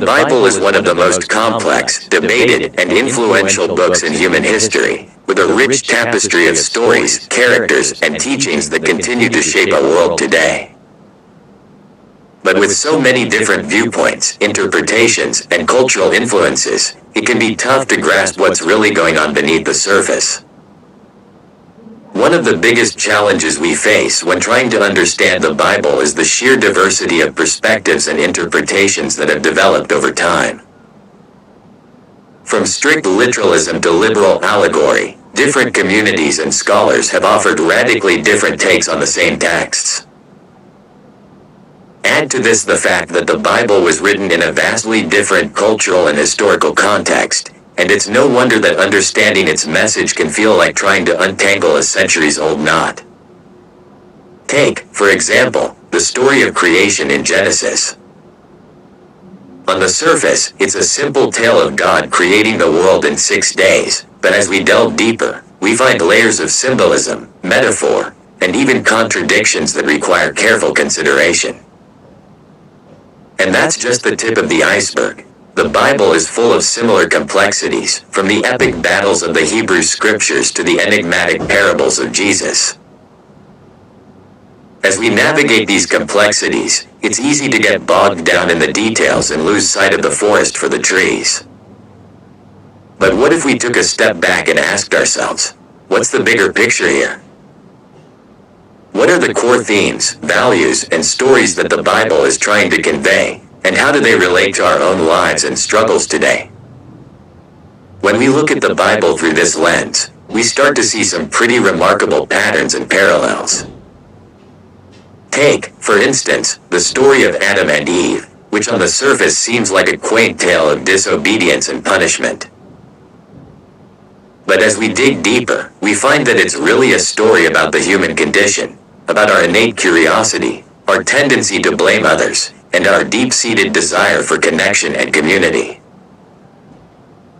Bible is one of the most complex, debated, and influential books in human history, with a rich tapestry of stories, characters, and teachings that continue to shape our world today. But with so many different viewpoints, interpretations, and cultural influences, it can be tough to grasp what's really going on beneath the surface. One of the biggest challenges we face when trying to understand the Bible is the sheer diversity of perspectives and interpretations that have developed over time. From strict literalism to liberal allegory, different communities and scholars have offered radically different takes on the same texts. Add to this the fact that the Bible was written in a vastly different cultural and historical context, and it's no wonder that understanding its message can feel like trying to untangle a centuries-old knot. Take, for example, the story of creation in Genesis. On the surface, it's a simple tale of God creating the world in 6 days, but as we delve deeper, we find layers of symbolism, metaphor, and even contradictions that require careful consideration. And that's just the tip of the iceberg. The Bible is full of similar complexities, from the epic battles of the Hebrew Scriptures to the enigmatic parables of Jesus. As we navigate these complexities, it's easy to get bogged down in the details and lose sight of the forest for the trees. But what if we took a step back and asked ourselves, what's the bigger picture here? What are the core themes, values, and stories that the Bible is trying to convey, and how do they relate to our own lives and struggles today? When we look at the Bible through this lens, we start to see some pretty remarkable patterns and parallels. Take, for instance, the story of Adam and Eve, which on the surface seems like a quaint tale of disobedience and punishment. But as we dig deeper, we find that it's really a story about the human condition, about our innate curiosity, our tendency to blame others, and our deep-seated desire for connection and community.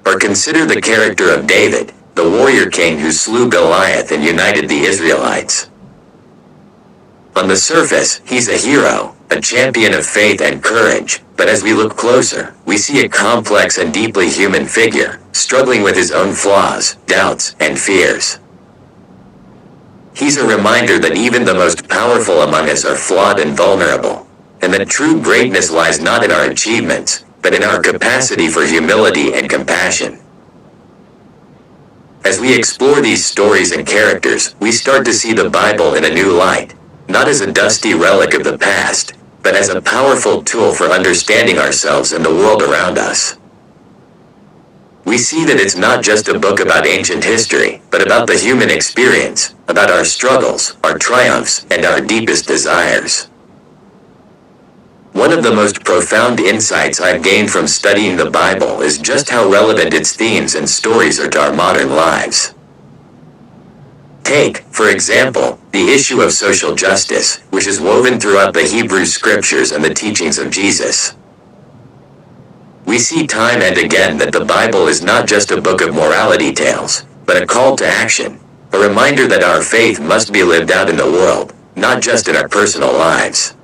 Or consider the character of David, the warrior king who slew Goliath and united the Israelites. On the surface, he's a hero, a champion of faith and courage, but as we look closer, we see a complex and deeply human figure, struggling with his own flaws, doubts, and fears. He's a reminder that even the most powerful among us are flawed and vulnerable, and that true greatness lies not in our achievements, but in our capacity for humility and compassion. As we explore these stories and characters, we start to see the Bible in a new light, not as a dusty relic of the past, but as a powerful tool for understanding ourselves and the world around us. We see that it's not just a book about ancient history, but about the human experience, about our struggles, our triumphs, and our deepest desires. One of the most profound insights I've gained from studying the Bible is just how relevant its themes and stories are to our modern lives. Take, for example, the issue of social justice, which is woven throughout the Hebrew Scriptures and the teachings of Jesus. We see time and again that the Bible is not just a book of morality tales, but a call to action, a reminder that our faith must be lived out in the world, not just in our personal lives.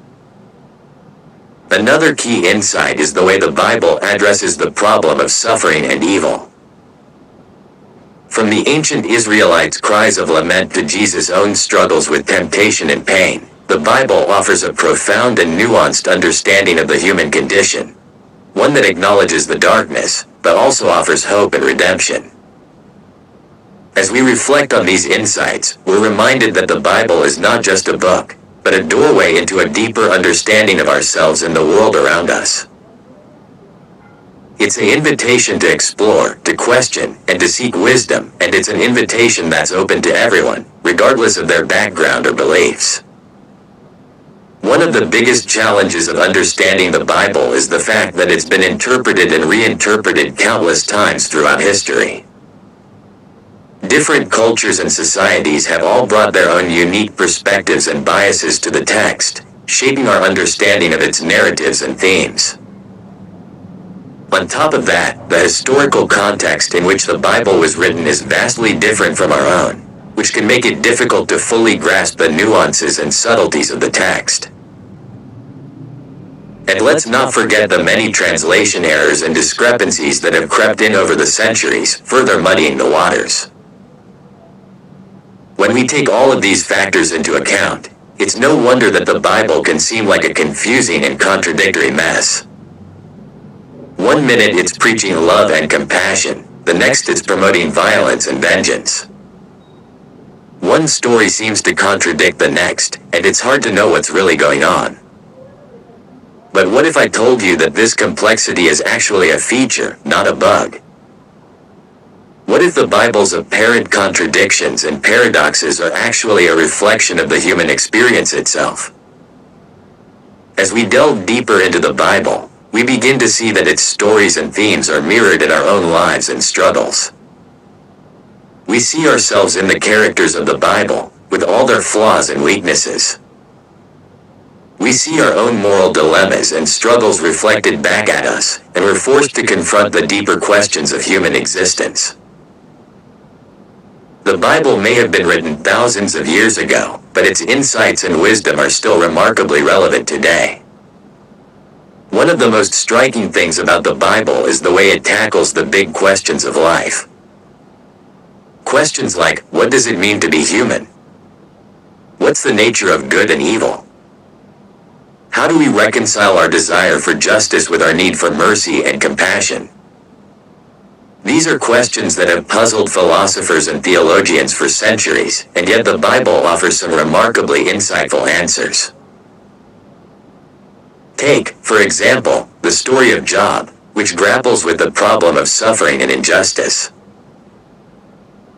Another key insight is the way the Bible addresses the problem of suffering and evil. From the ancient Israelites' cries of lament to Jesus' own struggles with temptation and pain, the Bible offers a profound and nuanced understanding of the human condition, one that acknowledges the darkness, but also offers hope and redemption. As we reflect on these insights, we're reminded that the Bible is not just a book, but a doorway into a deeper understanding of ourselves and the world around us. It's an invitation to explore, to question, and to seek wisdom, and it's an invitation that's open to everyone, regardless of their background or beliefs. One of the biggest challenges of understanding the Bible is the fact that it's been interpreted and reinterpreted countless times throughout history. Different cultures and societies have all brought their own unique perspectives and biases to the text, shaping our understanding of its narratives and themes. On top of that, the historical context in which the Bible was written is vastly different from our own, which can make it difficult to fully grasp the nuances and subtleties of the text. And let's not forget the many translation errors and discrepancies that have crept in over the centuries, further muddying the waters. When we take all of these factors into account, it's no wonder that the Bible can seem like a confusing and contradictory mess. One minute it's preaching love and compassion, the next it's promoting violence and vengeance. One story seems to contradict the next, and it's hard to know what's really going on. But what if I told you that this complexity is actually a feature, not a bug? What if the Bible's apparent contradictions and paradoxes are actually a reflection of the human experience itself? As we delve deeper into the Bible, we begin to see that its stories and themes are mirrored in our own lives and struggles. We see ourselves in the characters of the Bible, with all their flaws and weaknesses. We see our own moral dilemmas and struggles reflected back at us, and we're forced to confront the deeper questions of human existence. The Bible may have been written thousands of years ago, but its insights and wisdom are still remarkably relevant today. One of the most striking things about the Bible is the way it tackles the big questions of life. Questions like, what does it mean to be human? What's the nature of good and evil? How do we reconcile our desire for justice with our need for mercy and compassion? These are questions that have puzzled philosophers and theologians for centuries, and yet the Bible offers some remarkably insightful answers. Take, for example, the story of Job, which grapples with the problem of suffering and injustice.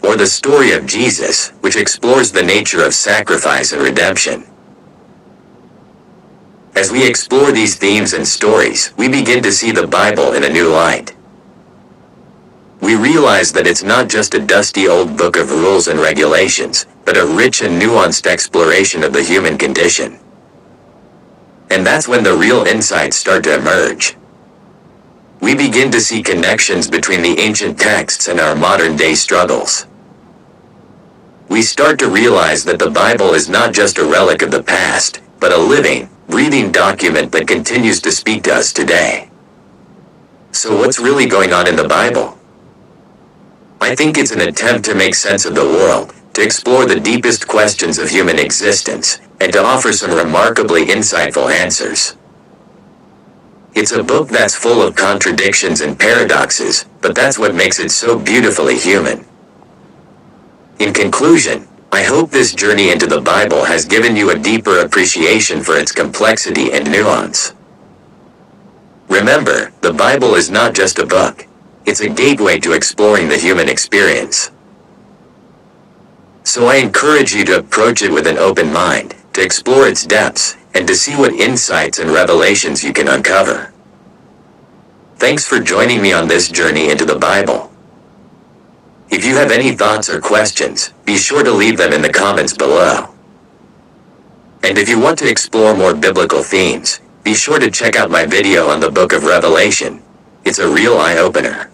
Or the story of Jesus, which explores the nature of sacrifice and redemption. As we explore these themes and stories, we begin to see the Bible in a new light. We realize that it's not just a dusty old book of rules and regulations, but a rich and nuanced exploration of the human condition. And that's when the real insights start to emerge. We begin to see connections between the ancient texts and our modern-day struggles. We start to realize that the Bible is not just a relic of the past, but a living, breathing document that continues to speak to us today. So what's really going on in the Bible? I think it's an attempt to make sense of the world, to explore the deepest questions of human existence, and to offer some remarkably insightful answers. It's a book that's full of contradictions and paradoxes, but that's what makes it so beautifully human. In conclusion, I hope this journey into the Bible has given you a deeper appreciation for its complexity and nuance. Remember, the Bible is not just a book. It's a gateway to exploring the human experience. So I encourage you to approach it with an open mind, to explore its depths, and to see what insights and revelations you can uncover. Thanks for joining me on this journey into the Bible. If you have any thoughts or questions, be sure to leave them in the comments below. And if you want to explore more biblical themes, be sure to check out my video on the Book of Revelation. It's a real eye-opener.